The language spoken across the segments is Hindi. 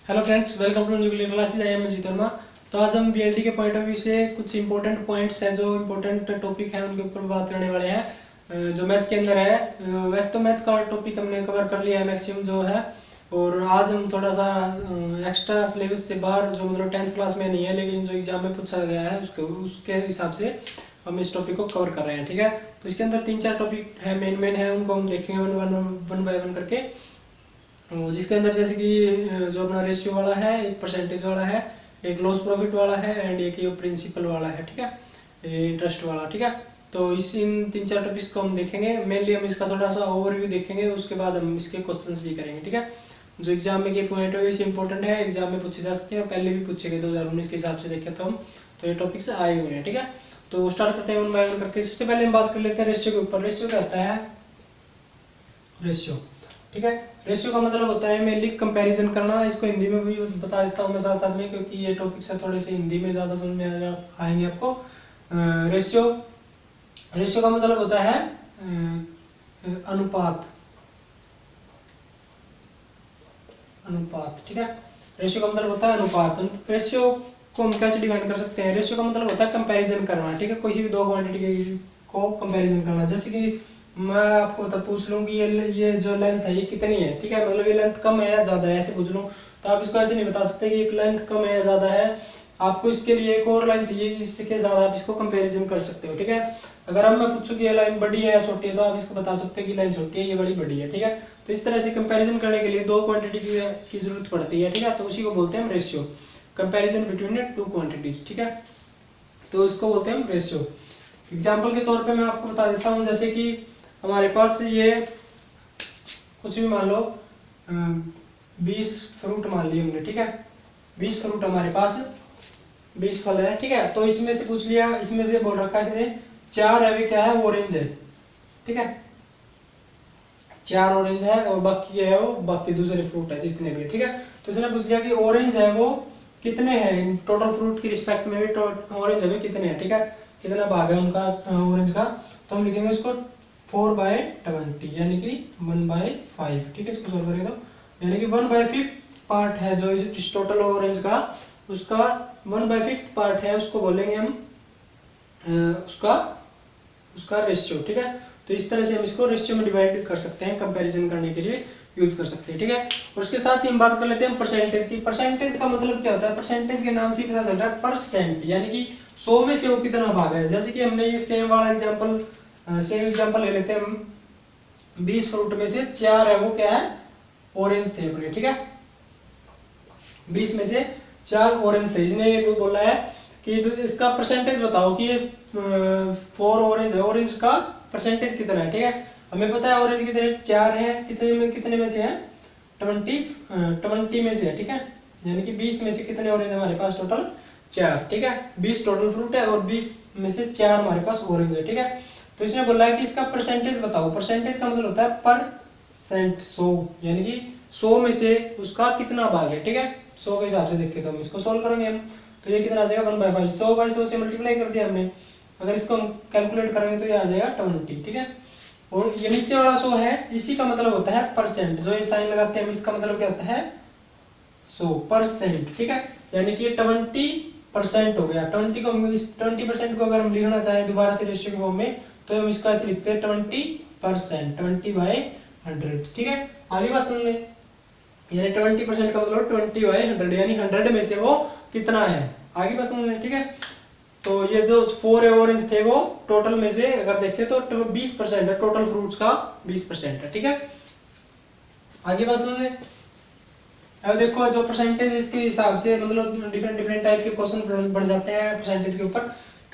Hello friends, welcome to new classes. I am Ajit Verma. तो आज हम बीएलडी के पॉइंट ऑफ व्यू से कुछ इंपॉर्टेंट पॉइंट्स हैं, जो इंपॉर्टेंट टॉपिक हैं उनके ऊपर बात करने वाले हैं। जो मैथ के अंदर है, वैसे तो मैथ का टॉपिक हमने कवर कर लिया है मैक्सिमम जो है, और आज हम थोड़ा सा एक्स्ट्रा सिलेबस से बाहर, जो मतलब 10th क्लास में नहीं है लेकिन जो एग्जाम में पूछा गया है उसके हिसाब से हम इस टॉपिक को कवर कर रहे हैं। ठीक है, तो इसके अंदर 3-4 टॉपिक है, मेन है, उनको हम देखेंगे वन बाय वन करके। जिसके अंदर जैसे कि जो अपना रेशियो वाला है, एक परसेंटेज वाला है, एक लॉस प्रॉफिट वाला है, एंड एक ये प्रिंसिपल वाला है। ठीक है, ये इंटरेस्ट वाला। ठीक है, तो इन 3-4 टॉपिक्स को हम देखेंगे। मेनली हम इसका थोड़ा सा ओवरव्यू देखेंगे, उसके बाद हम इसके क्वेश्चंस भी करेंगे। ठीक है, जो एग्जाम में के पॉइंट ऑफ व्यू से इंपॉर्टेंट है, एग्जाम में पूछे जा सकते हैं, पहले भी पूछे गए 2019 के हिसाब से देखें तो हम, तो ये टॉपिक्स आए हुए हैं। ठीक है, तो स्टार्ट करते हैं वन बाय वन करके। सबसे पहले हम बात कर लेते हैं रेशियो के ऊपर। रेशियो क्या होता है? रेशियो, ठीक है, रेशियो का मतलब होता है मेनली कंपैरिजन करना। इसको हिंदी में भी बता देता हूँ मैं साथ साथ में, क्योंकि ये टॉपिक से थोड़े से हिंदी में ज़्यादा समझ में आएंगे आपको। रेशियो रेशियो का मतलब होता है अनुपात। अनुपात, ठीक है, रेशियो का मतलब होता है अनुपात। रेशियो को हम कैसे डिफाइन कर सकते हैं? रेशियो का मतलब होता है कंपैरिजन करना। ठीक है, किसी भी दो क्वांटिटी को कंपैरिजन करना। जैसे कि मैं आपको पूछ लूँ कि ये जो लेंथ है ये कितनी है। ठीक है, मतलब ये लेंथ कम है या ज़्यादा है, ऐसे पूछ लूँ, तो आप इसको ऐसे नहीं बता सकते कि एक लेंथ कम है या ज़्यादा है। आपको इसके लिए एक और लाइन चाहिए, इसके ज़्यादा आप इसको कंपैरिजन कर सकते हो। ठीक है, अगर अब मैं पूछूं कि ये लाइन बड़ी है या छोटी है, तो आप इसको बता सकते हो कि लाइन छोटी है, ये बड़ी है। ठीक है, तो इस तरह से कंपैरिजन करने के लिए दो क्वांटिटी की जरूरत पड़ती है। ठीक है, तो उसी को बोलते हैं हम ratio, comparison between two quantities. ठीक है, तो इसको बोलते हैं हम रेशियो। एग्जाम्पल के तौर पे मैं आपको बता देता हूँ, जैसे कि हमारे पास ये कुछ भी मान लो 20 फ्रूट मान लिए हमने। ठीक है, 20 फ्रूट हमारे पास, 20 फल है। ठीक है, तो इसमें से पूछ लिया, इसमें से बोल रखा है इसने 4 है, वे क्या है? ऑरेंज है। ठीक है, 4 ऑरेंज है और बाकी है वो बाकी दूसरे फ्रूट है जितने भी। ठीक है, तो इसने पूछ लिया कि ऑरेंज है वो कितने हैं टोटल फ्रूट की रिस्पेक्ट में भी, ऑरेंज है कितने हैं। ठीक है, कितना भाग है उनका ऑरेंज का, तो हम लिखेंगे उसको 4/20, यानी कि 1/5। ठीक है, इसको सोल्व करेंगे तो यानी कि 1/5 पार्ट है जो इस टोटल ऑरेंज का, उसका 1/5 पार्ट है, उसको बोलेंगे हम उसका उसका रेशियो। ठीक है, तो इस तरह से हम इसको रेशियो में डिवाइड कर सकते हैं, कंपैरिजन करने के लिए यूज कर सकते हैं। ठीक है, और उसके साथ ही हम बात कर लेते हैं परसेंटेज की। परसेंटेज का मतलब क्या होता है? परसेंटेज के नाम से पता चल रहा है परसेंट, यानी कि 100 में से वो कितना भाग है। जैसे कि हमने ये सेम एग्जांपल ले लेते हैं हम। 20 फ्रूट में से 4 है वो क्या है? ऑरेंज थे अपने। ठीक है, 20 में से 4 ऑरेंज थे। इसने ये बोला है कि इसका परसेंटेज बताओ कि ये 4 ऑरेंज है, ऑरेंज का परसेंटेज कितना है। ठीक है, हमें पता है ऑरेंज कितने 4 है, कितने में से है? 20 में से है। ठीक है, यानी कि 20 में से कितने ऑरेंज हमारे पास? टोटल 4। ठीक है, 20 टोटल फ्रूट है और 20 में से 4 हमारे पास ऑरेंज है। ठीक है, तो इसने बोला है कि इसका परसेंटेज बताओ। परसेंटेज का मतलब होता है परसेंट, 100, यानी कि 100 में से उसका कितना भाग है। ठीक है, 100 के हिसाब से देखें तो हम इसको सोल्व करेंगे हम, तो ये कितना आ जाएगा? 1/5। 100/100 से मल्टीप्लाई कर दिया हमने, अगर इसको हम कैलकुलेट करेंगे तो ये आ जाएगा 20। ठीक है, और ये नीचे वाला 100 है, इसी का मतलब होता है परसेंट। जो ये साइन लगाते हैं हम, इसका मतलब क्या होता है? 100%। ठीक है, यानी कि 20% हो गया। 20% को अगर हम लिखना चाहें दोबारा से रेशियो के फॉर्म में, तो हम इसका ऐसे लिखते हैं 20%, 20/100। ठीक है, आगे बात सुन लें, यानी 20% का मतलब 20/100, यानी 100 में से वो कितना है। आगे बात सुन लें। ठीक है, तो ये जो 4 ऑरेंज थे वो टोटल में से अगर देखें तो 20% है, टोटल फ्रूट्स का 20% है। ठीक है, आगे बात सुन लें। अब देखो, जो परसेंटेज इसके हिसाब से मतलब डिफरेंट टाइप के क्वेश्चन बढ़ जाते हैं परसेंटेज के ऊपर,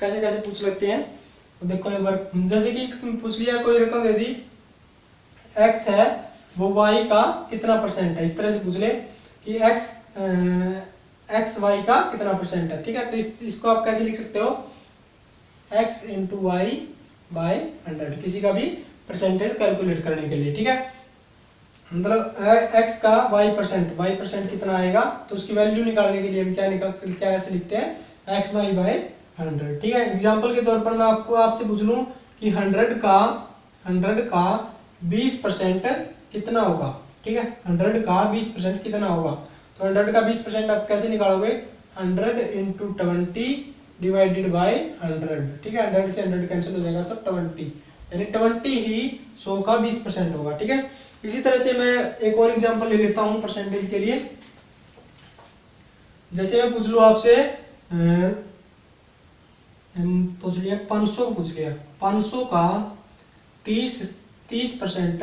कैसे कैसे पूछ लेते हैं। तो देखो एक बार, जैसे कि पूछ लिया कोई रकम दे दी, x है वो y का कितना परसेंट है, इस तरह से पूछ ले कि x y का कितना परसेंट है। ठीक है, तो इसको आप कैसे लिख सकते हो? x इंटू वाई बाय 100, किसी का भी परसेंटेज कैलकुलेट करने के लिए। ठीक है, मतलब x का y परसेंट कितना आएगा, तो उसकी वैल्यू निकालने के लिए हम क्या ऐसे लिखते हैं? x y by 100। ठीक है, एग्जांपल के तौर पर मैं आपसे पूछ लूं कि 100 का 20% कितना होगा। ठीक है, 100 का 20% कितना होगा, तो 100 का 20% आप कैसे निकालोगे? 100 इंटू 20 डिवाइडेड बाय 100, ठीक है। 100 से 100 कैंसिल हो जाएगा तो 20, यानी 20 ही 100 का 20% होगा, ठीक है। इसी तरह से मैं एक और एग्जांपल ले लेता हूँ परसेंटेज के लिए। जैसे मैं पूछ लूँ आपसे, पूछ लिया 500 पूछ लिया, 500 का 30%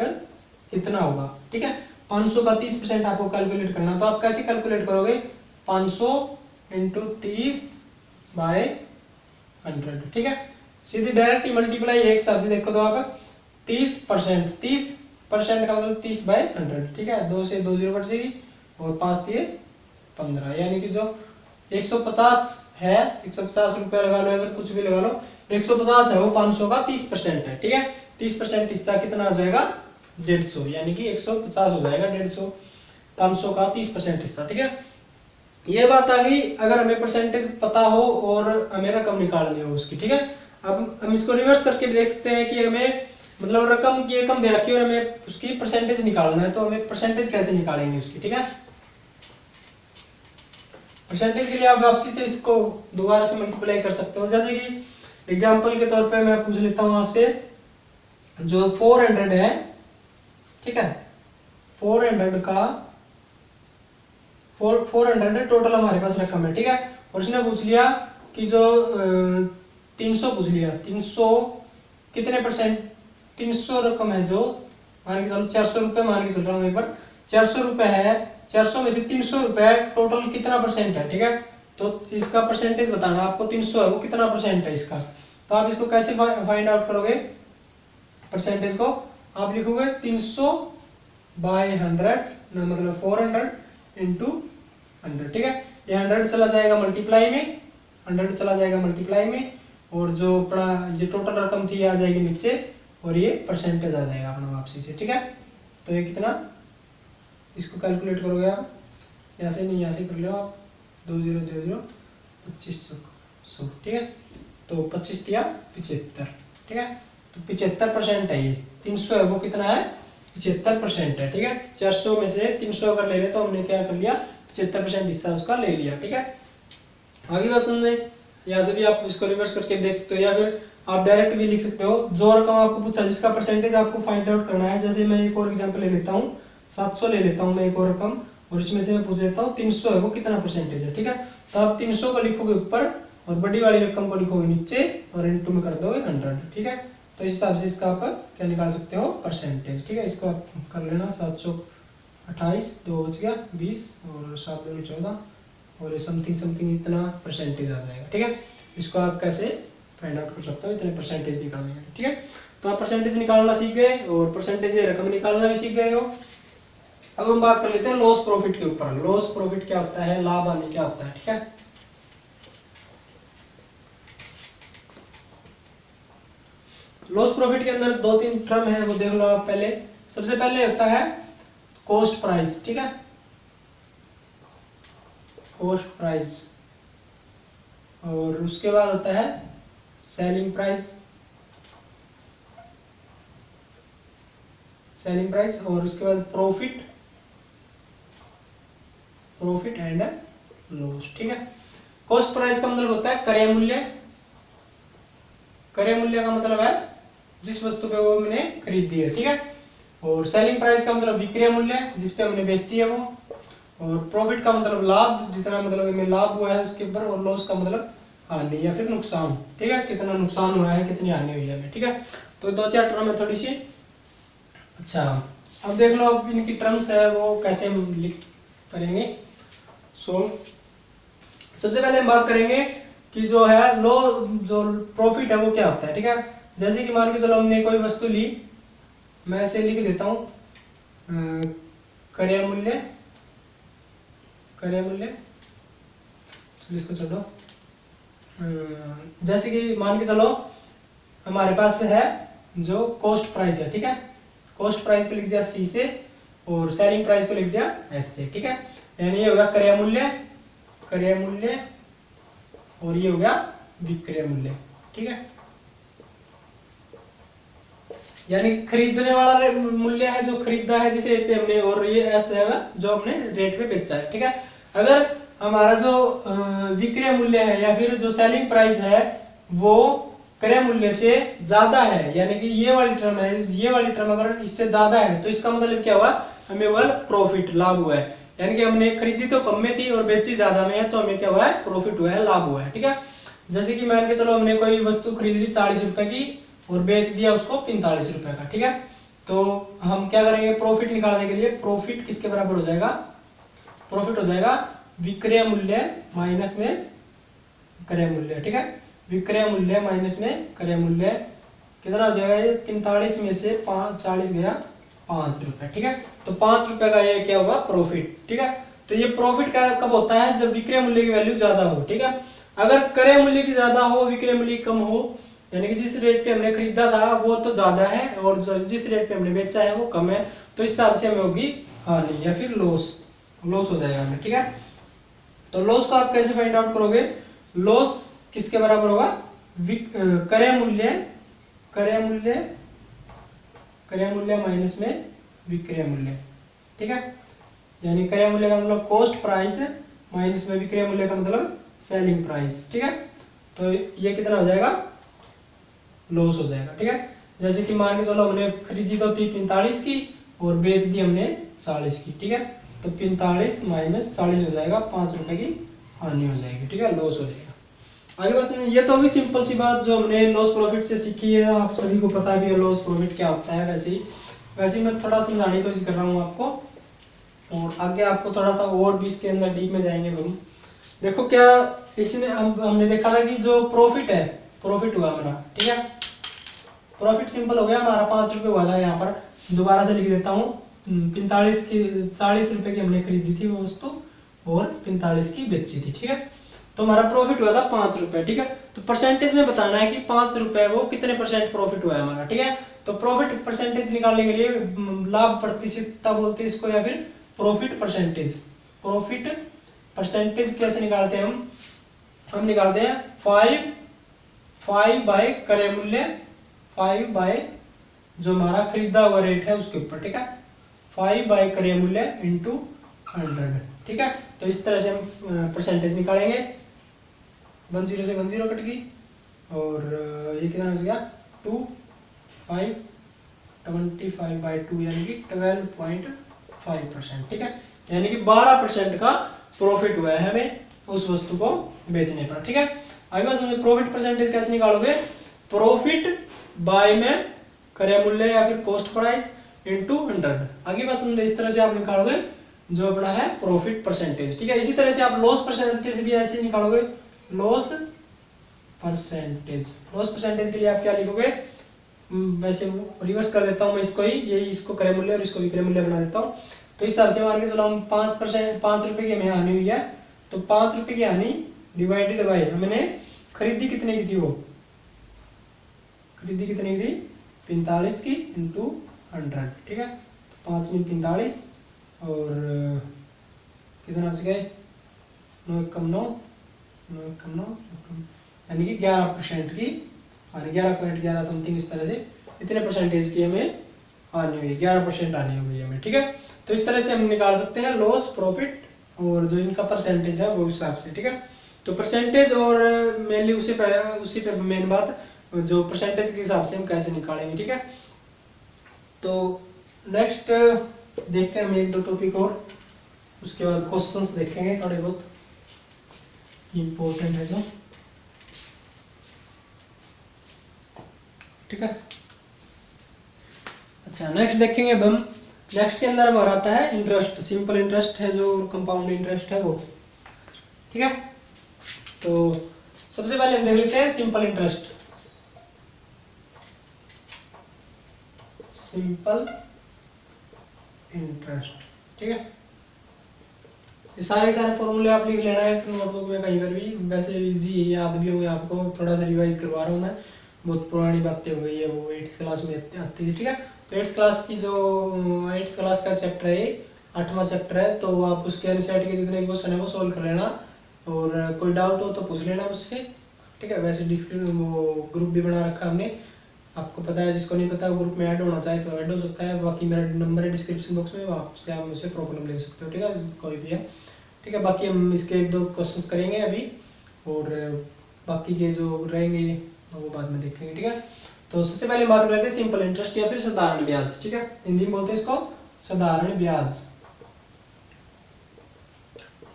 कितना होगा, ठीक है। 500 का 30% आपको कैलकुलेट करना, तो आप कैसे कैलकुलेट करोगे? 500 इंटू 30 बाय 100, ठीक है। सीधी डायरेक्ट मल्टीप्लाई एक हिसाब से देखो तो आप 30% का मतलब 30 बाय 100, ठीक है। 2 से 2 जीरो कट जाएगी और 5 दिए 15, यानी कि जो 150 है, 150 रुपया लगा लो, अगर कुछ भी लगा लो, 150 है वो 500 का 30% है, ठीक है। 30% हिस्सा कितना हो जाएगा? 150, यानी कि 150 हो जाएगा 150, 500 का 30% हिस्सा, ठीक है। ये बात आ गई अगर हमें परसेंटेज पता हो और हमें रकम निकालनी हो उसकी, ठीक है। अब हम इसको रिवर्स करके भी देख सकते हैं कि हमें मतलब रकम की रकम दे रखी है और हमें उसकी परसेंटेज निकालना है, तो हमें परसेंटेज कैसे निकालेंगे उसकी, ठीक है। परसेंटेज के लिए आप वापसी से इसको दोबारा से मल्टीप्लाई कर सकते हो। जैसे कि एग्जांपल के तौर पे मैं पूछ लेता हूं आपसे, जो 400 है, ठीक है, 400 का 400 टोटल हमारे पास रकम है, ठीक है। और उसने पूछ लिया कि जो 300 पूछ लिया, 300 कितने परसेंट, 300 रकम है जो, मान के चलो 400 रुपए मान के चल रहा हूँ एक बार, 400 रुपए है, 400 में से 300 रुपए टोटल कितना परसेंट है, ठीक है। तो इसका परसेंटेज बताना आपको, 300 है वो कितना परसेंट है इसका। तो आप इसको कैसे फाइंड आउट करोगे परसेंटेज को? आप लिखोगे 300 बाय 100, मतलब 400 इंटू 100, ठीक है। ये 100 चला जाएगा मल्टीप्लाई में, 100 चला जाएगा मल्टीप्लाई में, और जो अपना ये टोटल रकम थी आ जाएगी नीचे, और ये परसेंटेज आ जाएगा अपना वापसी से, ठीक है। तो ये कितना, इसको कैलकुलेट करोगे आप, यहाँ से नहीं यहाँ से कर लो आप, 2000 2500, ठीक है। तो 25 दिया 75, ठीक है। तो 75% है ये, 300 है वो कितना है? 75% है, ठीक है। 400 में से 300 अगर ले रहे तो हमने क्या कर लिया? 75% हिस्सा उसका ले लिया, ठीक है। आगे बात समझे, यहाँ से भी आप इसको रिवर्स करके देख सकते हो, या फिर आप डायरेक्ट भी लिख सकते हो। जो रकम आपको पूछा जिसका परसेंटेज आपको फाइंड आउट करना है, जैसे मैं एक और एग्जांपल ले लेता हूँ, 700 ले लेता हूँ मैं एक और रकम, और इसमें से मैं पूछ लेता हूँ 300 है वो कितना परसेंटेज है, ठीक है। तो आप 300 को लिखोगे ऊपर और बड़ी वाली रकम को लिखोगे नीचे और इनटू में कर दोगे 100, ठीक है। तो इस हिसाब से इसका आप क्या निकाल सकते हो? परसेंटेज, ठीक है। इसको आप कर लेना, 728, 2 बच गया 20 और 7 दूनी 14, और ये समथिंग इतना परसेंटेज आ जाएगा, ठीक है। इसको आप कैसे फाइंड आउट कर सकते हो, इतने परसेंटेज निकालेंगे, ठीक है। तो आप परसेंटेज निकालना सीख गए और परसेंटेज रकम निकालना भी सीख गए हो। अब हम बात कर लेते हैं लॉस प्रॉफिट के ऊपर। लॉस प्रॉफिट क्या होता है, लाभ हानि क्या होता है, ठीक है। लॉस प्रॉफिट के अंदर 2-3 टर्म है, वो देख लो आप पहले। सबसे पहले होता है कॉस्ट प्राइस, ठीक है, कॉस्ट प्राइस, और उसके बाद होता है सेलिंग प्राइस, सेलिंग प्राइस, और उसके बाद प्रॉफिट, प्रॉफिट एंड लॉस, ठीक है। कॉस्ट प्राइस का मतलब होता है क्रय मूल्य, क्रय मूल्य का मतलब है जिस वस्तु पे वो मैंने खरीदी है, ठीक है। और सेलिंग प्राइस का मतलब विक्रय मूल्य जिस पे हमने बेची है वो, और प्रॉफिट का मतलब लाभ, जितना मतलब हमें लाभ हुआ है उसके ऊपर, और लॉस का मतलब हानि या फिर नुकसान, ठीक है, कितना नुकसान हुआ है, कितनी हानि हुई है हमें, ठीक है। तो 2-4 टर्म है थोड़ी सी। अच्छा, अब देख लो अब इनकी टर्म्स है वो कैसे हम लिख करेंगे सोल्व। सबसे पहले हम बात करेंगे कि जो है जो प्रॉफिट है वो क्या होता है, ठीक है। जैसे कि मान के चलो हमने कोई वस्तु ली, मैं ऐसे लिख देता हूँ क्रय मूल्य, क्रय मूल्य, चलो इसको छोड़ो। जैसे कि मान के चलो हमारे पास है जो कॉस्ट प्राइस है, ठीक है। कॉस्ट प्राइस को लिख दिया सी से और सेलिंग प्राइस को लिख दिया एस से, ठीक है। यानी ये होगा क्रय मूल्य, क्रय मूल्य, और ये हो गया विक्रय मूल्य, ठीक है। यानी खरीदने वाला मूल्य है जो खरीदा है जिस रेट पे हमने, और ये एस है जो हमने रेट पे बेचा है, ठीक है। अगर हमारा जो विक्रय मूल्य है या फिर जो सेलिंग प्राइस है वो क्रय मूल्य से ज्यादा है, यानी कि ये वाली टर्म है, ये वाली टर्म अगर इससे ज्यादा है तो इसका मतलब क्या हुआ, हमें वह प्रॉफिट लाभ हुआ है। यानी कि हमने खरीदी तो कम में थी और बेची ज्यादा में है, तो हमें क्या हुआ है, प्रॉफिट हुआ है, लाभ हुआ है, ठीक है। जैसे कि मान के चलो हमने कोई वस्तु खरीद ली 40 रुपए की और बेच दिया उसको 45 रुपए का, ठीक है। तो हम क्या करेंगे, प्रॉफिट निकालने के लिए प्रॉफिट किसके बराबर हो जाएगा, प्रॉफिट हो जाएगा विक्रय मूल्य माइनस में क्रय मूल्य, ठीक है। विक्रय मूल्य माइनस में क्रय मूल्य कितना हो जाएगा, ये 45 में से 40 गया 5 रुपए, ठीक है। तो 5 रुपए का ये क्या हुआ, प्रॉफिट, ठीक है। तो ये प्रॉफिट का कब होता है, जब विक्रय मूल्य की वैल्यू ज्यादा हो, ठीक है। अगर क्रय मूल्य की ज्यादा हो विक्रय मूल्य कम हो, यानी कि जिस रेट पे हमने खरीदा था वो तो ज्यादा है और जिस रेट पे हमने बेचा है वो कम है, तो इस हिसाब से हमें होगी हानि या फिर लॉस, लॉस हो जाएगा हमें, ठीक है। तो लॉस को आप कैसे फाइंड आउट करोगे, लॉस किसके बराबर होगा, क्रय मूल्य, क्रय मूल्य, क्रय मूल्य माइनस में विक्रय मूल्य, ठीक है। यानी क्रय मूल्य का मतलब कॉस्ट प्राइस माइनस में विक्रय मूल्य का मतलब सेलिंग प्राइस, ठीक है। तो ये कितना हो जाएगा, लॉस हो जाएगा, ठीक है। जैसे कि मान के चलो हमने खरीदी तो थी 45 की और बेच दी हमने 40 की, ठीक है। तो 45 माइनस 40 हो जाएगा, 5 रुपए की हानि हो जाएगी, ठीक है, लॉस हो जाएगा। आगे बस ये तो होगी सिंपल सी बात जो हमने लॉस प्रॉफिट से सीखी है, आप सभी को पता भी है लॉस प्रॉफिट क्या होता है। वैसे ही मैं थोड़ा समझाने की कोशिश कर रहा हूँ आपको, और आगे आपको थोड़ा सा और भी इसके अंदर डीप में जाएंगे हम। देखो क्या इसने हमने देखा था कि जो प्रॉफिट है, प्रॉफिट हुआ हमारा, ठीक है। प्रॉफिट सिंपल हो गया हमारा, 5 रुपए हुआ था, यहाँ पर दोबारा से लिख देता हूँ, 45 की 40 रुपए की हमने खरीदी थी वो वस्तु और 45 की बेची थी, ठीक है। तो हमारा प्रॉफिट हुआ था 5 रुपए, ठीक है। तो परसेंटेज में बताना है कि 5 रुपए वो कितने परसेंट प्रॉफिट हुआ है हमारा, ठीक है। तो प्रॉफिट परसेंटेज निकालने के लिए लाभ प्रतिशतता बोलते हैं इसको, या फिर प्रॉफिट परसेंटेज। प्रॉफिट परसेंटेज कैसे निकालते हैं हम निकालते हैं 5 बाय क्रय मूल्य, 5 बाय जो हमारा खरीदा हुआ रेट है उसके ऊपर, ठीक है। 5 बाय क्रय मूल्य इंटू 100, ठीक है। तो इस तरह से हम परसेंटेज निकालेंगे, 10 से 10 कट गई और ये कितना हो गया 2 5 25 बाई 2 यानी कि 12.5%, ठीक है। यानी कि 12% का प्रॉफिट हुआ है हमें उस वस्तु को बेचने पर, ठीक है। आगे बात समझो, प्रॉफिट परसेंटेज कैसे निकालोगे, प्रॉफिट बाय में क्रय मूल्य या फिर कॉस्ट प्राइस इनटू 100। आगे बात समझो, इस तरह से आप निकालोगे जो अपना है प्रॉफिट परसेंटेज, ठीक है। इसी तरह से आप लॉस परसेंटेज भी ऐसे निकालोगे, लॉस परसेंटेज। लॉस परसेंटेज के लिए आप क्या लिखोगे, वैसे रिवर्स कर देता हूँ मैं इसको ही, यही इसको क्रय मूल्य और इसको विक्रय मूल्य बना देता हूँ। तो इस हिसाब से मान के चलो हम 5 रुपए की हमें हानि हुई है, तो 5 रुपए की हानि डिवाइडेड बाय हमने खरीदी कितने की थी, वो खरीदी कितने की थी 45 की इंटू 100, ठीक है। 5 में 45 और कितना बच गए 9 कम 9 यानी कि 11% की हानि, 11.11 समथिंग इस तरह से इतने परसेंटेज की हमें हानि हुई, 11% हानि हो गई हमें, ठीक है। तो इस तरह से हम निकाल सकते हैं लॉस प्रॉफिट और जो इनका परसेंटेज है वो उस हिसाब से, ठीक है। तो परसेंटेज और मेनली उसी पे मेन बात जो परसेंटेज के हिसाब से हम कैसे निकालेंगे, ठीक है। तो नेक्स्ट देखते हैं हम 1-2 टॉपिक और, उसके बाद क्वेश्चंस देखेंगे थोड़े बहुत इम्पोर्टेंट है जो, ठीक है। अच्छा नेक्स्ट देखेंगे अब हम, नेक्स्ट के अंदर हमारा आता है इंटरेस्ट, सिंपल इंटरेस्ट है जो कंपाउंड इंटरेस्ट है वो, ठीक है। तो सबसे पहले हम देख लेते हैं सिंपल इंटरेस्ट। सिंपल इंटरेस्ट, ठीक है। ये सारे फॉर्मूले आप लिख लेना है नोटबुक में कहीं पर भी, वैसे इजी याद भी होंगे आपको, थोड़ा सा रिवाइज करवा रहा हूँ मैं, बहुत पुरानी बातें हो गई है, वो 8th क्लास में आती थी, ठीक है। तो 8th क्लास की जो 8th क्लास का चैप्टर है, 8वां चैप्टर है, तो आप उसके एनसीईआरटी के जितने क्वेश्चन है वो सोल्व कर लेना, और कोई डाउट हो तो पूछ लेना उससे, ठीक है। वैसे डिस्क्रिप्शन वो ग्रुप भी बना रखा हमने, आपको पता है, जिसको नहीं पता ग्रुप में ऐड होना चाहे तो ऐड हो सकता है। बाकी मेरा नंबर है डिस्क्रिप्शन बॉक्स में, वहाँ से आप मुझसे प्रॉब्लम ले सकते हो, ठीक है, कोई भी है, ठीक है। बाकी हम इसके 1-2 क्वेश्चंस करेंगे अभी, और बाकी के जो रहेंगे वो बाद में देखेंगे, ठीक है। तो सबसे पहले बात करते हैं सिंपल इंटरेस्ट या फिर साधारण ब्याज, ठीक है। हिंदी में बोलते हैं इसको साधारण ब्याज,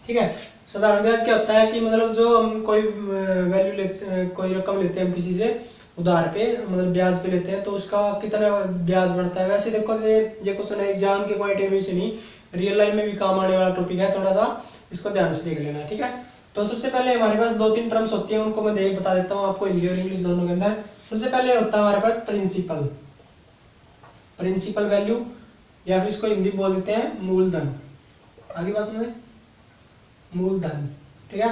ठीक है। साधारण ब्याज क्या होता है कि मतलब जो हम कोई वैल्यू लेते, कोई रकम लेते हैं हम किसी से उधार पे, मतलब ब्याज पे लेते हैं, तो उसका कितना ब्याज बढ़ता है। वैसे देखो ये क्वेश्चन एग्जाम के पॉइंट ऑफ व्यू से नहीं, रियल लाइफ में भी काम आने वाला टॉपिक है, थोड़ा सा इसको ध्यान से देख लेना, ठीक है। तो सबसे पहले हमारे पास 2-3 टर्म्स होती हैं, उनको मैं बता देता हूँ आपको हिंदी और इंग्लिश दोनों के अंदर। सबसे पहले होता है हमारे पास प्रिंसिपल, प्रिंसिपल वैल्यू, या फिर इसको हिंदी बोल देते हैं मूलधन। आगे बात समझे, मूलधन, ठीक है।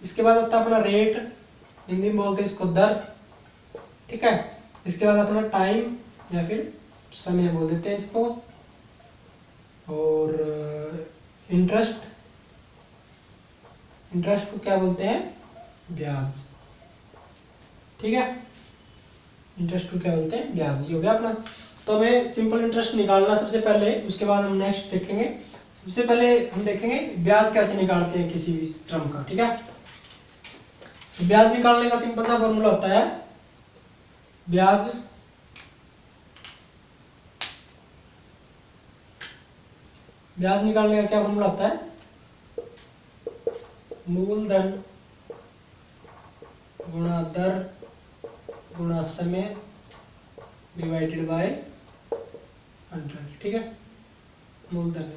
इसके बाद होता है अपना रेट, हिंदी में बोलते हैं इसको दर, ठीक है। इसके बाद अपना टाइम या फिर समय बोल देते हैं इसको, और इंटरेस्ट, इंटरेस्ट को क्या बोलते हैं, ब्याज, ठीक है। इंटरेस्ट को क्या बोलते हैं, ब्याज। ये हो गया अपना। तो हमें सिंपल इंटरेस्ट निकालना सबसे पहले, उसके बाद हम नेक्स्ट देखेंगे। सबसे पहले हम देखेंगे ब्याज कैसे निकालते हैं किसी भी टर्म का, ठीक है। ब्याज निकालने का सिंपल सा फॉर्मूला होता है, ब्याज ब्याज निकालने का क्या फॉर्मूला होता है, मूलधन गुणा दर गुणा समय डिवाइडेड बाय 100, ठीक है। मूलधन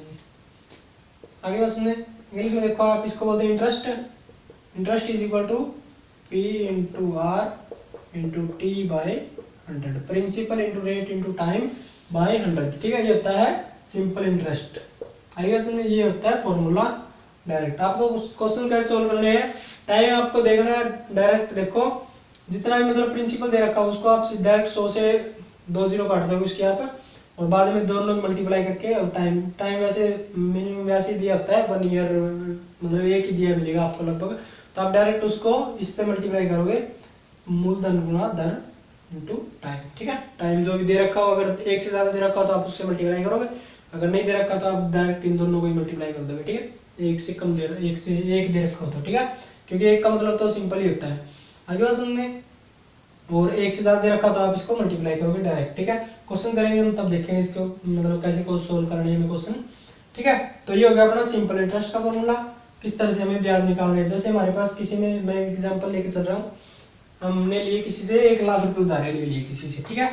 आगे बस में इंग्लिश में देखो आप, इसको बोलते हैं interest. Interest is equal to P into R into T by 100, principal into rate into time by 100, ठीक है। ये होता है सिंपल इंटरेस्ट। आगे बस में ये होता है फॉर्मूला डायरेक्ट। आपको क्वेश्चन कैसे सोल्व करने हैं, टाइम आपको देखना है डायरेक्ट। देखो जितना भी मतलब प्रिंसिपल दे रखा है उसको आप डायरेक्ट 100 से 2 जीरो काट दोगे उसके यहाँ पे, और बाद में दोनों मल्टीप्लाई करके, और टाइम वैसे मिनिमम वैसे दिया होता है 1 ईयर, मतलब एक ही दिया मिलेगा आपको लगभग। तो आप डायरेक्ट उसको इससे मल्टीप्लाई करोगे, मूलधन गुणा दर इंटू टाइम, ठीक है। टाइम जो भी दे रखा हो, अगर 1 से ज़्यादा दे रखा हो तो आप उससे मल्टीप्लाई करोगे, अगर नहीं दे रखा तो आप डायरेक्ट इन दोनों को ही मल्टीप्लाई कर दोगे, ठीक है। 1 से कम दे, 1 से 1 दे रखा हो तो, ठीक है, क्योंकि 1 का मतलब तो सिंपल ही होता है। आगे बात सुनने, और 1 से ज़्यादा दे रखा तो आप इसको मल्टीप्लाई करोगे डायरेक्ट, ठीक है। क्वेश्चन करेंगे हम तब देखेंगे इसको मतलब कैसे को सोल्व करने हैं क्वेश्चन, ठीक है। तो ये हो गया अपना सिंपल इंटरेस्ट का फॉर्मूला, किस तरह से हमें ब्याज निकालना है। जैसे हमारे पास किसी ने, मैं एग्जांपल लेके चल रहा हूँ, हमने लिए किसी से 1 लाख रुपए उधार ले लिए किसी से, ठीक है।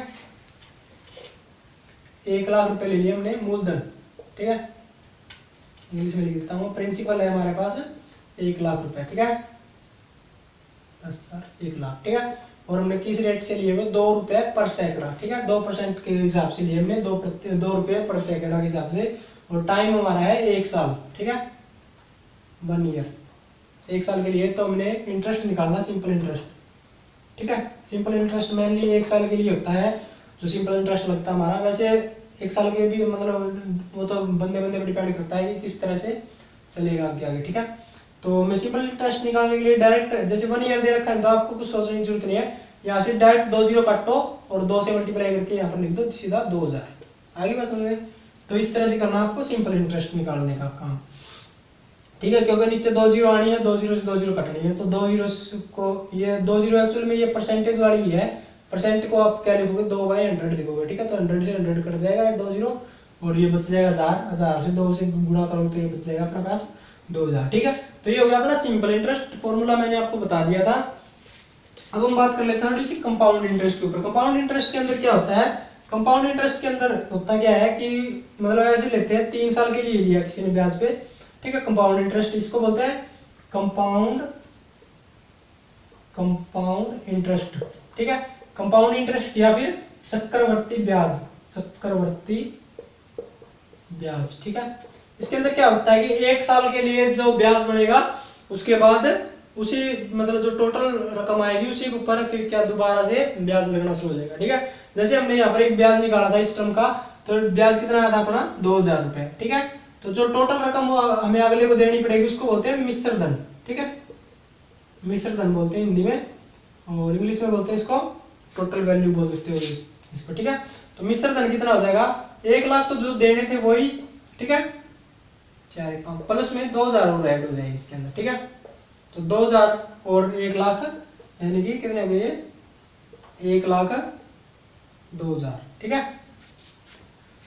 1 लाख रुपए ले लिए हमने मूलधन, ठीक है। इंग्लिश में लिख देता हूँ, प्रिंसिपल है हमारे पास 1 लाख रुपए, ठीक है, 1 लाख, ठीक है। और हमने किस रेट से लिए हुए, 2 रुपए पर सैकड़ा, ठीक है, 2% के हिसाब से लिए हमने, 2 रुपए पर सैकड़ा के हिसाब से। और टाइम हमारा है 1 साल, ठीक है, 1 ईयर, 1 साल के लिए। तो हमने इंटरेस्ट निकालना, सिंपल इंटरेस्ट, ठीक है। सिंपल इंटरेस्ट मेनली 1 साल के लिए होता है जो सिंपल इंटरेस्ट लगता है हमारा। वैसे 1 साल के भी मतलब वो तो बंदे बंदे पर डिपेंड करता है कि किस तरह से चलेगा आगे आगे, ठीक है। तो मैं सिंपल इंटरेस्ट निकालने के लिए डायरेक्ट, जैसे 1 ईयर दे रखा है तो आपको कुछ सोचने की जरूरत नहीं है, यहाँ से डायरेक्ट 2 जीरो काटो और 2 से मल्टीप्लाई करके यहाँ पर लिख दो सीधा 2000। आगे बात समझ में। तो इस तरह से करना आपको सिंपल इंटरेस्ट निकालने का काम, ठीक है। क्योंकि नीचे 2 जीरो आनी है, 2 जीरो से 2 जीरो कटनी है, तो 2 जीरो को, ये 2 जीरो एक्चुअल में ये परसेंटेज वाली ही है, परसेंट को आप क्या लिखोगे, 2/100 लिखोगे, ठीक है। तो 100 से 100 कट जाएगा 2 जीरो, और ये बच जाएगा 1000, 1000 से 2 से गुणा करोगे तो ये बच जाएगा अपने पास 2000, ठीक है। तो ये हो गया अपना सिंपल इंटरेस्ट, फॉर्मूला मैंने आपको बता दिया था। अब हम बात कर लेते हैं किसी कंपाउंड इंटरेस्ट के ऊपर। कंपाउंड इंटरेस्ट के अंदर क्या होता है, कंपाउंड इंटरेस्ट के अंदर होता क्या है कि मतलब ऐसे लेते हैं 3 साल के लिए लिया किसी ने ब्याज पे, ठीक है। कंपाउंड इंटरेस्ट इसको बोलते हैं कंपाउंड इंटरेस्ट, ठीक है। कंपाउंड इंटरेस्ट या फिर चक्रवर्ती ब्याज, चक्रवर्ती ब्याज, ठीक है। इसके अंदर क्या होता है कि 1 साल के लिए जो ब्याज बनेगा उसके बाद उसी मतलब जो टोटल रकम आएगी उसी के ऊपर फिर क्या दोबारा से ब्याज लगना शुरू हो जाएगा, ठीक है। जैसे हमने यहाँ पर एक ब्याज निकाला था इस टर्म का, तो ब्याज कितना आया था अपना 2000 रुपए, ठीक है। तो जो टोटल रकम हमें अगले को देनी पड़ेगी उसको बोलते हैं मिश्र धन, ठीक है, मिश्र धन बोलते हैं हिंदी में, और इंग्लिश में बोलते हैं इसको टोटल वैल्यू बोल सकते हो इसको, ठीक है। तो मिश्र धन कितना हो जाएगा, 1 लाख तो जो देने थे वही, ठीक है, 4 5 प्लस में 2000 और ऐड हो जाएंगे इसके अंदर, ठीक है। तो 2000 और 1 लाख यानी कि कितने हो गए, 1,02,000, ठीक है।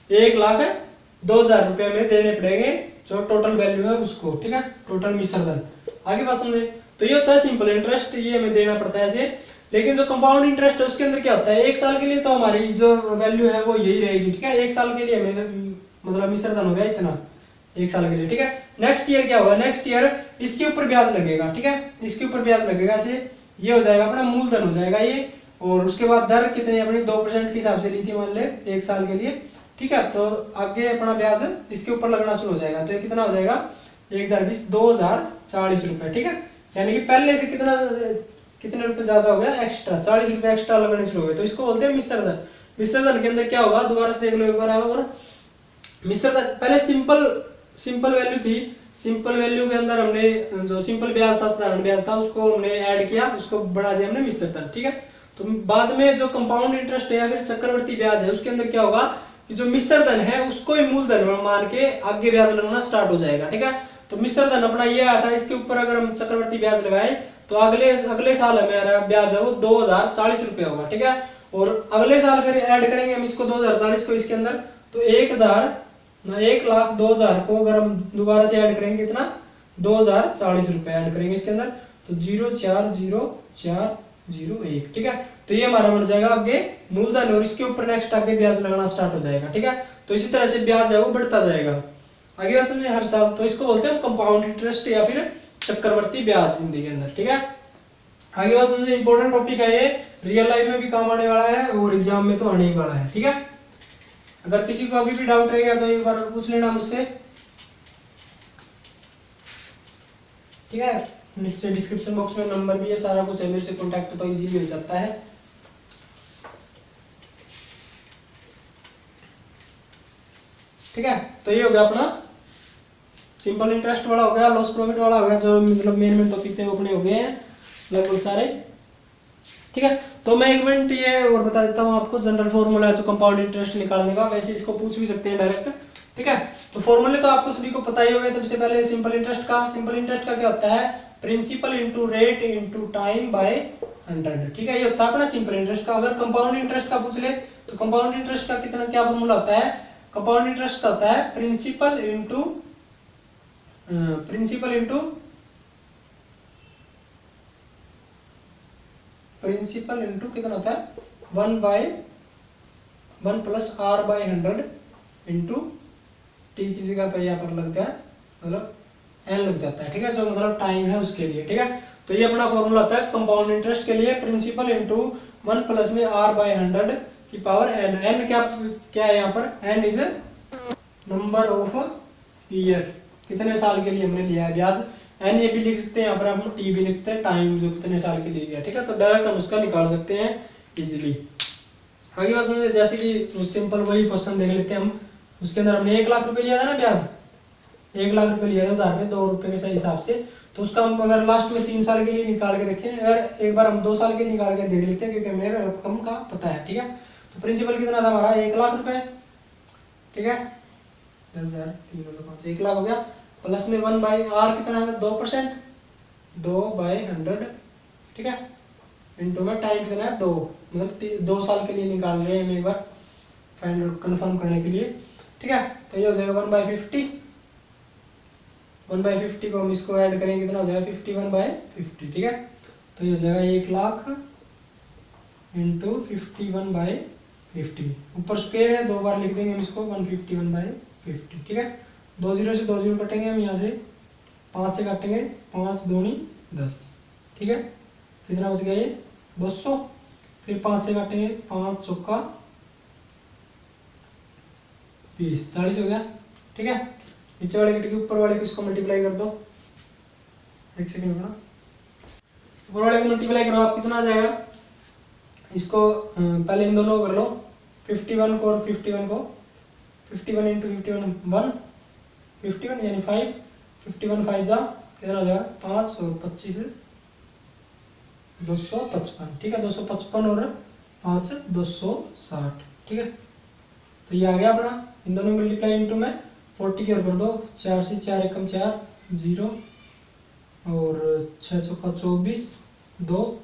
1,02,000 रुपये में देने पड़ेंगे जो टोटल वैल्यू है उसको, ठीक है, टोटल मिश्र धन। आगे बात समझे। तो ये होता है सिंपल इंटरेस्ट, ये हमें देना पड़ता है ऐसे। लेकिन जो कंपाउंड इंटरेस्ट है उसके अंदर क्या होता है, 1 साल के लिए तो हमारी जो वैल्यू है वो यही रहेगी, ठीक है। 1 साल के लिए हमें मतलब मिश्र धन हो गया इतना 1 साल के लिए, ठीक है। नेक्स्ट ईयर क्या होगा, नेक्स्ट ईयर इसके ऊपर ब्याज लगेगा, ठीक है, इसके ऊपर ब्याज लगेगा ऐसे, ये हो जाएगा अपना मूलधन हो जाएगा ये। और उसके बाद दर कितनी अपनी 2% के हिसाब से ली थी मान ले 1 साल के लिए, ठीक है। तो आगे अपना ब्याज इसके ऊपर लगना शुरू हो जाएगा। तो ये कितना हो जाएगा 1020 2040 रुपए, ठीक है। यानी कि पहले से कितने रुपए ज्यादा हो गया, एक्स्ट्रा 40 रुपए एक्स्ट्रा लगने शुरू हो गए। तो इसको बोलते हैं मिश्र धन। मिश्र धन के अंदर क्या होगा, दोबारा से देख लो एक बार। और मिश्र धन पहले सिंपल वैल्यू थी, सिंपल वैल्यू के अंदर हमने जो सिंपल ब्याज था, साधारण ब्याज था, उसको हमने ऐड किया, उसको बढ़ा दिया हमने मिश्र धन, ठीक है। तो बाद में जो कंपाउंड इंटरेस्ट है या फिर चक्रवर्ती ब्याज है उसके अंदर क्या होगा कि जो मिश्र धन है उसको ही मूलधन मान के आगे ब्याज लगना स्टार्ट हो जाएगा, ठीक है। तो मिश्र धन अपना ये आया था, इसके ऊपर अगर हम चक्रवर्ती ब्याज लगाए तो अगले साल हमारा ब्याज है वो 2040 रुपये होगा, ठीक है। और अगले साल फिर ऐड करेंगे हम इसको 2040 को इसके अंदर, तो 1,02,000 को अगर हम दोबारा से ऐड करेंगे कितना 2040 रुपये ऐड करेंगे इसके अंदर, तो 0,404,01, ठीक है। तो ये हमारा बन जाएगा आगे मूलधन और इसके ऊपर नेक्स्ट आगे ब्याज लगना स्टार्ट हो जाएगा, ठीक है। तो इसी तरह से ब्याज है वो बढ़ता जाएगा आगे बात समझे हर साल। तो इसको बोलते हैं कंपाउंड इंटरेस्ट या फिर चक्रवर्ती ब्याज हिंदी के अंदर, ठीक है। आगे बात समझे, इंपॉर्टेंट टॉपिक है ये, रियल लाइफ में भी काम आने वाला है और एग्जाम में तो आने ही वाला है, ठीक है। अगर किसी को अभी भी डाउट रहेगा तो एक बार पूछ लेना मुझसे, ठीक है। नीचे डिस्क्रिप्शन बॉक्स में नंबर भी है, सारा कुछ है, मेरे से कांटेक्ट तो इजीली हो जाता है, ठीक है। तो ये हो गया अपना सिंपल इंटरेस्ट वाला हो गया, लॉस प्रॉफिट वाला हो गया, जो मतलब मेन टॉपिक थे वो अपने हो गए हैं लगभग सारे, ठीक है। तो मैं एक मिनट ये और बता देता हूँ आपको, जनरल फॉर्मूला जो कंपाउंड इंटरेस्ट निकालने का, वैसे इसको पूछ भी सकते हैं डायरेक्ट, ठीक है। तो फॉर्मूले तो आपको सभी को पता ही होगा। सबसे पहले सिंपल इंटरेस्ट का क्या होता है, principal into rate into time by 100, ठीक है। ये होता है अपना सिंपल इंटरेस्ट का। अगर कंपाउंड इंटरेस्ट का पूछ ले तो कंपाउंड इंटरेस्ट का कितना क्या फॉर्मूला होता है, कंपाउंड इंटरेस्ट का होता है प्रिंसिपल इंटू कितना होता है 1 plus R by 100 into T की जगह पर यहाँ पर लगता है मतलब n लग जाता है, ठीक है, जो मतलब टाइम है उसके लिए, ठीक है। तो ये अपना फॉर्मूला होता है कंपाउंड इंटरेस्ट के लिए, प्रिंसिपल इंटू 1 प्लस में R बाय 100 की पावर n। n क्या है यहाँ पर, n is number of year, कितने साल के लिए हमने लिया है ब्याज। n ये भी लिख सकते हैं यहाँ पर, हम t भी लिख सकते हैं, टाइम जो कितने साल के लिए लिया, ठीक है। तो डायरेक्ट हम उसका निकाल सकते हैं इजीली। आगे बात समझे, जैसे कि सिंपल वही क्वेश्चन देख लेते हैं हम। उसके अंदर हमने 1 लाख रुपए लिया था ना ब्याज, 1 लाख रुपए लिया था उधार में 2 रुपए के हिसाब से। तो उसका हम अगर लास्ट में 3 साल के लिए निकाल के देखें, अगर एक बार हम 2 साल के निकाल के देख लेते हैं क्योंकि मेरे रकम का पता है, ठीक है। तो प्रिंसिपल कितना था हमारा 1 लाख रुपए, ठीक है, 10,000 1 लाख हो गया, प्लस में 1 बाई आर कितना है 2%, 2/100, ठीक है, इंटू में टाइम कितना है 2, मतलब 2 साल के लिए निकाल रहे हैं हम एक बार फाइंड आउट कंफर्म करने के लिए, ठीक है। तो ये हो जाएगा 1/50, 1/50 को हम इसको ऐड करेंगे कितना हो जाएगा 51/50, ठीक है। तो ये हो जाएगा 1 लाख इंटू 51/50, ऊपर स्क्वायर है 2 बार लिख देंगे हम इसको 151/50, ठीक है। 2 0 से 2 0 कटेंगे हम यहाँ से, 5 से काटेंगे 5 दूनी 10, ठीक है। कितना बच गया ये 200, फिर 5 से काटेंगे 5 चौका 20, 40 हो गया, ठीक है। नीचे वाले के ऊपर वाले को इसको मल्टीप्लाई कर दो, एक सेकंड में, ऊपर वाले को मल्टीप्लाई करो आप कितना आ जाएगा, इसको पहले इन दोनों को कर लो, 51 को और 51 को, 51 इंटू 51 51 यानी 5, 51 5 जा कितना हो जाएगा 5 और 25 255, ठीक है। 255 और 5,260, ठीक है। तो ये आ गया अपना, इन दोनों मल्टीप्लाई इंटू में 40 की और कर दो, 4 से 4 एकम 4 0 और 6 चौका 24 2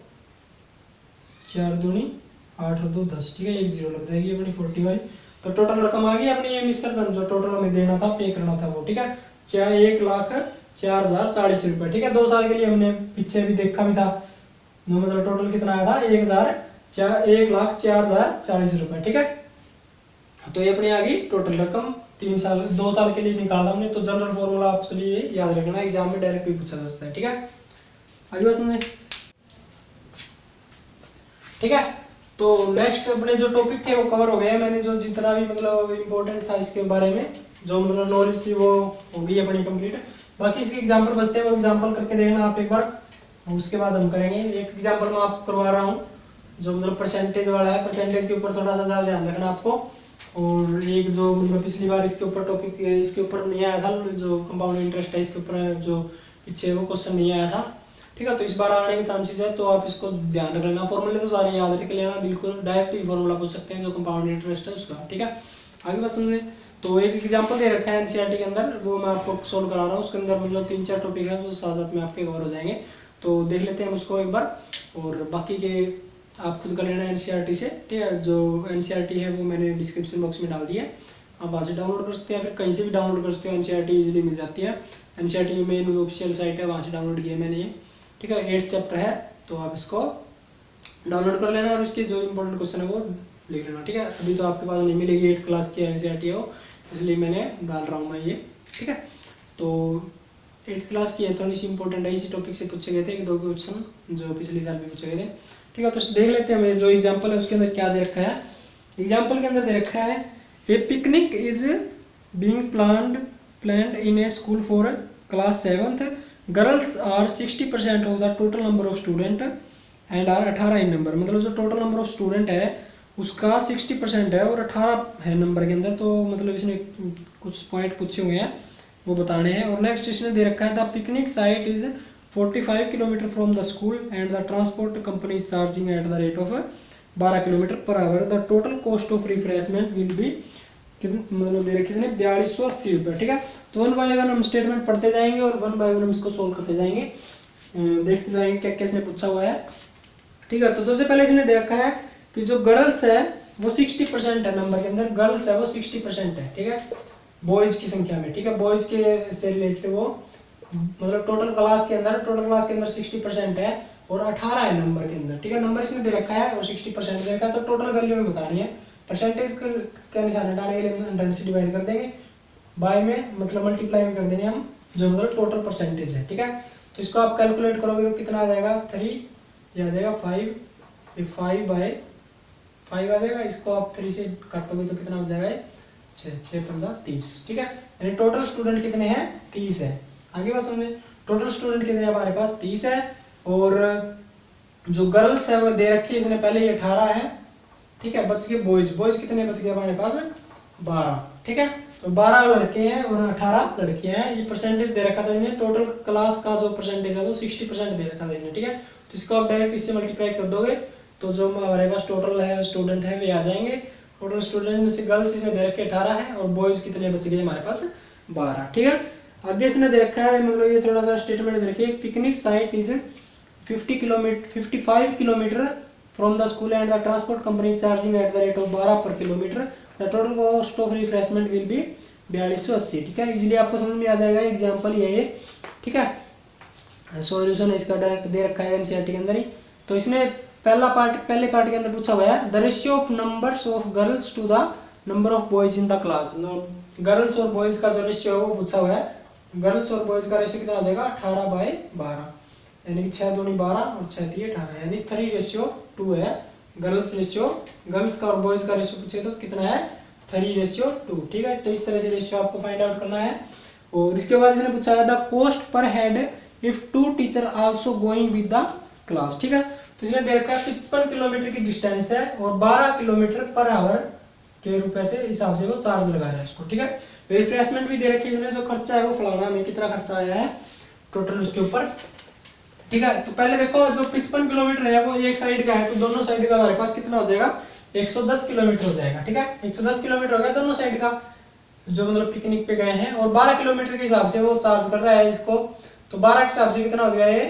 4 दूनी 8 और 2 10, ठीक है। एक जीरो लग जाएगी अपनी 40 वाली। तो टोटल रकम आ गई अपनी ये मिश्रण जो टोटल हमें देना था, पे करना था वो, ठीक है। 1,04,040 रुपये, ठीक है। 2 साल के लिए हमने पीछे भी देखा भी था, मतलब टोटल कितना आया था 1,04,040 रुपये, ठीक है। तो ये अपनी आ गई टोटल रकम 2 साल के लिए निकाला हमने। तो जनरल फॉर्मूला आपसे ये याद रखना, एग्जाम में डायरेक्ट भी पूछा जा सकता है, ठीक है। आगे बात समझे, ठीक है। तो नेक्स्ट अपने जो टॉपिक थे वो कवर हो गए। मैंने जो जितना भी मतलब इम्पोर्टेंट था इसके बारे में, जो मतलब नॉलेज थी वो हो गई अपनी कंप्लीट। बाकी इसके एग्जाम्पल बचते हैं, वो एग्जाम्पल करके देखना आप एक बार, उसके बाद हम करेंगे। एक एग्जाम्पल मैं आपको करवा रहा हूँ जो मतलब परसेंटेज वाला है, परसेंटेज के ऊपर थोड़ा सा ज़्यादा ध्यान रखना आपको। और एक जो मतलब पिछली बार इसके ऊपर टॉपिक इसके ऊपर नहीं आया था, जो कंपाउंड इंटरेस्ट है इसके ऊपर जो पीछे वो क्वेश्चन नहीं आया था, ठीक है। तो इस बार आने के चांसेस है, तो आप इसको ध्यान रख लेना। फॉर्मूले तो सारे याद रख लेना, बिल्कुल डायरेक्ट ही फॉर्मूला पूछ सकते हैं जो कंपाउंड इंटरेस्ट है उसका, ठीक है। आगे बात समझे, तो एक एग्जांपल दे रखा है एनसीईआरटी के अंदर, वो मैं आपको सोल्व करा रहा हूँ। उसके अंदर मतलब 3-4 टॉपिक है जो साथ साथ में आपके कवर हो जाएंगे। तो देख लेते हैं उसको एक बार, और बाकी के आप खुद कर लेना एनसीईआरटी से, ठीक है। जो एनसीईआरटी है वो मैंने डिस्क्रिप्शन बॉक्स में डाल दिया है, आप वहाँ से डाउनलोड कर सकते हैं, फिर कहीं से भी डाउनलोड कर सकते हो। एनसीईआरटी इजीली मिल जाती है, एनसीईआरटी मेन ऑफिशियल साइट है, वहाँ से डाउनलोड किया मैंने ये, ठीक है। 8th चैप्टर है, तो आप इसको डाउनलोड कर लेना और उसके जो इंपॉर्टेंट क्वेश्चन है वो लिख लेना, ठीक है। अभी तो आपके पास नहीं मिलेगी, 8th क्लास की एनसीईआरटी है वो, इसलिए मैंने डाल रहा हूँ मैं ये, ठीक है। तो 8th क्लास की है, थोड़ी सी इंपॉर्टेंट है, इसी टॉपिक से पूछे गए थे 1-2 क्वेश्चन जो पिछले साल भी पूछे गए थे, ठीक है। तो देख लेते हैं मेरे जो एग्जाम्पल है उसके अंदर क्या दे रखा है। एग्जाम्पल के अंदर दे रखा है, a picnic is being planned in a school for class 7th, girls are 60% of the total number of student and are 18 in number. मतलब जो टोटल नंबर ऑफ स्टूडेंट है उसका 60% है और 18 है नंबर के अंदर। तो मतलब इसने कुछ पॉइंट पूछे हुए हैं वो बताने हैं। और नेक्स्ट इसने दे रखा है, the picnic site is 45 kilometre from the school and the transport company is charging at the rate of 12 kilometre per hour. The total cost of refreshment will be, मतलब दे रखी इसने 4280 रुपये, ठीक है। तो 1 बाय 1 हम स्टेटमेंट पढ़ते जाएंगे और 1 बाय 1 हम इसको सोल्व करते जाएंगे, देखते जाएंगे क्या क्या इसने पूछा हुआ है, ठीक है। तो सबसे पहले इसने दे रखा है कि जो गर्ल्स है वो 60% है नंबर के अंदर, गर्ल्स है वो 60% है, ठीक है, बॉयज की संख्या में, ठीक है। बॉयज के से रिलेटेड वो मतलब टोटल क्लास के अंदर 60% है और 18 है नंबर के अंदर, ठीक है। नंबर इसमें दे रखा है और 60% दे रखा है, तो टोटल वैल्यू में बतानी है। परसेंटेज के निशान हटाने के लिए 100 से डिवाइड कर देंगे, बाय में मतलब मल्टीप्लाई में कर देंगे हम, जो मतलब टोटल परसेंटेज है, ठीक है। तो इसको आप कैलकुलेट करोगे तो कितना आ जाएगा, 3 ये आ जाएगा 5, ये 5 बाय 5 आ जाएगा। इसको आप 3 से काटोगे तो कितना हो जाएगा, 6 30, ठीक है। यानी टोटल स्टूडेंट कितने हैं, 30 है। आगे बात समझे, टोटल स्टूडेंट कितने हमारे पास 30 है और जो गर्ल्स है वो दे रखी है इसने पहले ही 18 है, ठीक है। बच गए बॉयज कितने बच गए हमारे पास, 12, ठीक है। तो 12 लड़के हैं और 18 लड़कियां हैं। ये परसेंटेज दे रखा था इन्हें, टोटल क्लास का जो परसेंटेज है वो 60% दे रखा था इन्हें, ठीक है। तो इसको आप डायरेक्ट इससे मल्टीप्लाई कर दोगे तो जो हमारे पास टोटल है स्टूडेंट है वे आ जाएंगे। टोटल स्टूडेंट में से गर्ल्स इसने दे रखे 18 है और बॉयज कितने बच गए हमारे पास, 12, ठीक है। आगे इसने दे रखा है, मतलब ये थोड़ा सा स्टेटमेंट दे रखी है, picnic site is 55 kilometre from the school and the transport company charging at the rate of 12 पर kilometre, the total cost of refreshment will be 4280, ठीक है। इजीली आपको समझ में आ जाएगा, एग्जांपल ये, ठीक है। सॉल्यूशन इसका डायरेक्ट दे रखा है एनसीईआरटी के अंदर ही। तो इसने पहले पार्ट के अंदर पूछा हुआ है, the ratio of numbers of girls to the number of boys in the class. Girls और बॉयज का जो रेशियो है वो पूछा हुआ है। गर्ल्स और बॉयज का रेशियो कितना आ जाएगा, 18 बाय 12, यानी 6 दूनी 12 और 6 3 18, यानी 3:2 है गर्ल्स रेशियो। गर्ल्स का और बॉयज का रेशियो पूछे तो कितना है, 3:2, ठीक है। तो इस तरह से रेशियो आपको फाइंड आउट करना है। और इसके बाद इसने पूछा है the cost per head if 2 teacher also going with the class, ठीक है। तो इसने दे रखा है 55 किलोमीटर की डिस्टेंस है और 12 किलोमीटर पर आवर के रुपए से हिसाब से वो चार्ज लगा रहा है इसको, ठीक है। रिफ्रेशमेंट भी दे रखी है, जो खर्चा है वो फलाना हमें कितना खर्चा आया है टोटल उसके ऊपर, ठीक है। तो पहले देखो जो 55 किलोमीटर है वो एक साइड का है, तो दोनों साइड का हमारे पास कितना हो जाएगा, 110 किलोमीटर हो जाएगा। ठीक है, 110 किलोमीटर हो गया दोनों साइड का, जो मतलब पिकनिक पे गए हैं। और 12 किलोमीटर के हिसाब से वो चार्ज कर रहा है इसको, तो 12 के हिसाब से कितना हो जाएगा ये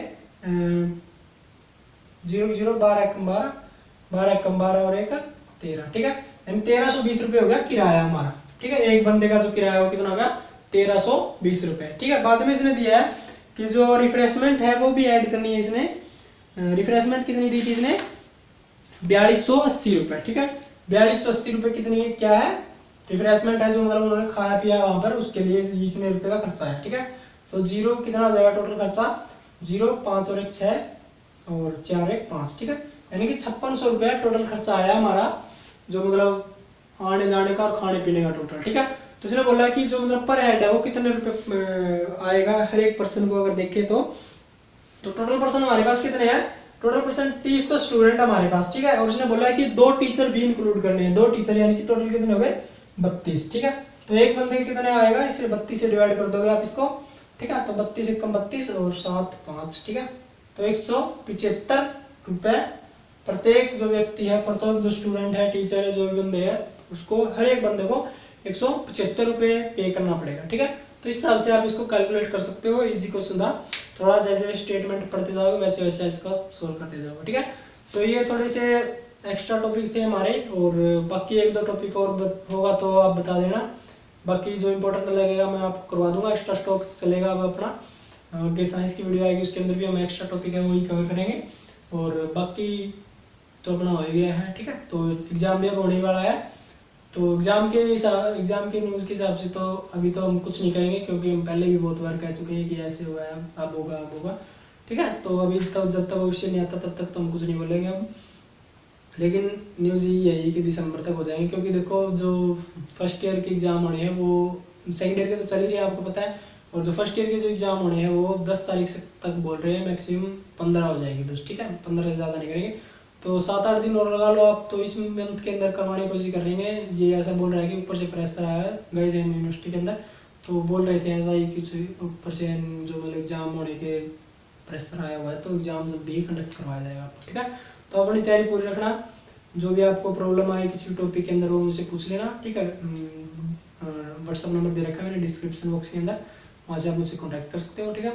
0 12 कम 12 12 कम 12 और 1 13। ठीक है, यानी 1320 रुपये हो गया किराया हमारा। ठीक है, एक बंदे का जो किराया वो कितना होगा 1320 रुपये। ठीक है, बाद में इसने दिया है कि जो रिफ्रेशमेंट है वो भी ऐड करनी है इसने। रिफ्रेशमेंट कितनी दी थी इसने 4280 रुपये। ठीक है, 4280 रुपये कितनी है, क्या है रिफ्रेशमेंट है, जो मतलब उन्होंने खाया पिया वहां पर, उसके लिए इतने रुपए का खर्चा है। ठीक है, तो जीरो कितना हो जाएगा टोटल खर्चा, 0 5 और 1 6 और 4 1 5। ठीक है, यानी कि 5600 रुपया टोटल खर्चा आया हमारा, जो मतलब आने जाने का और खाने पीने का टोटल। ठीक है, तो इसने बोला कि जो मतलब पर हेड है वो कितने रुपए आएगा हर एक पर्सन को अगर देखे तो टोटल पर्सन हमारे पास कितने हैं, टोटल पर्सन 30 तो स्टूडेंट हमारे पास। ठीक है, और उसने बोला है कि 2 टीचर भी इंक्लूड करने हैं, 2 टीचर, यानी कि टोटल कितने हो गए 32। ठीक है, तो एक बंदे के कितने आएगा, इसे 32 से डिवाइड कर दोगे आप इसको। ठीक है, तो 32 एकम 32 और 7 5। ठीक है, तो 175 रुपए प्रत्येक जो व्यक्ति है, प्रत्येक जो स्टूडेंट है, टीचर है, जो भी बंदे हैं, उसको हर एक बंदे को 175 रुपए पे करना पड़ेगा। ठीक है, तो इस हिसाब से आप इसको कैलकुलेट कर सकते हो। इजी क्वेश्चन था, थोड़ा जैसे स्टेटमेंट पढ़ते जाओगे वैसे वैसे इसको सोल्व करते जाओगे। ठीक है, तो ये थोड़े से एक्स्ट्रा टॉपिक थे हमारे, और बाकी 1 2 टॉपिक और होगा तो आप बता देना। बाकी जो इंपॉर्टेंट लगेगा मैं आपको करवा दूंगा, एक्स्ट्रा स्टॉक चलेगा अब अपना। आगे साइंस की वीडियो आएगी, उसके अंदर भी हम एक्स्ट्रा टॉपिक है वही कवर करेंगे। और बाकी तो अपना हो गया है। ठीक है, तो एग्जाम भी अब होने वाला है, तो एग्जाम के न्यूज़ के हिसाब से तो अभी तो हम कुछ नहीं करेंगे, क्योंकि हम पहले भी बहुत बार कह चुके हैं कि ऐसे हुआ है, अब होगा अब होगा। ठीक है, तो अभी तक जब तक विषय नहीं आता तब तक तो हम कुछ नहीं बोलेंगे हम। लेकिन न्यूज़ यही है कि दिसंबर तक हो जाएंगे, क्योंकि देखो जो फर्स्ट ईयर के एग्जाम होने हैं वो सेकेंड ईयर के तो चल ही रहे हैं, आपको पता है। और जो फर्स्ट ईयर के जो एग्जाम होने हैं वो 10 तारीख से तक बोल रहे हैं, मैक्सिमम 15 हो जाएगी बस। ठीक है, 15 से ज़्यादा नहीं करेंगे, तो 7 8 दिन और लगा लो आप, तो इस मंथ के अंदर करवाने की कोशिश कर रही हैं। ये ऐसा बोल रहा है कि ऊपर से प्रेशर आया है, गए थे यूनिवर्सिटी के अंदर, तो बोल रहे थे ऐसा ही कुछ ऊपर से जो मतलब एग्जाम होने के प्रेशर आया हुआ है, तो एग्जाम जल्दी ही कंडक्ट करवाया जाएगा आपको। ठीक है, तो अपनी तैयारी पूरी रखना, जो भी आपको प्रॉब्लम आए किसी टॉपिक के अंदर वो मुझसे पूछ लेना। ठीक है, व्हाट्सअप नंबर दे रखा है मैंने डिस्क्रिप्शन बॉक्स के अंदर, वहाँ से आप मुझसे कॉन्टैक्ट कर सकते हो। ठीक है,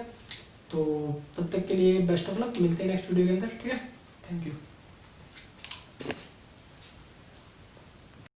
तो तब तक के लिए बेस्ट ऑफ लक, मिलते हैं नेक्स्ट वीडियो के अंदर। ठीक है, थैंक यू।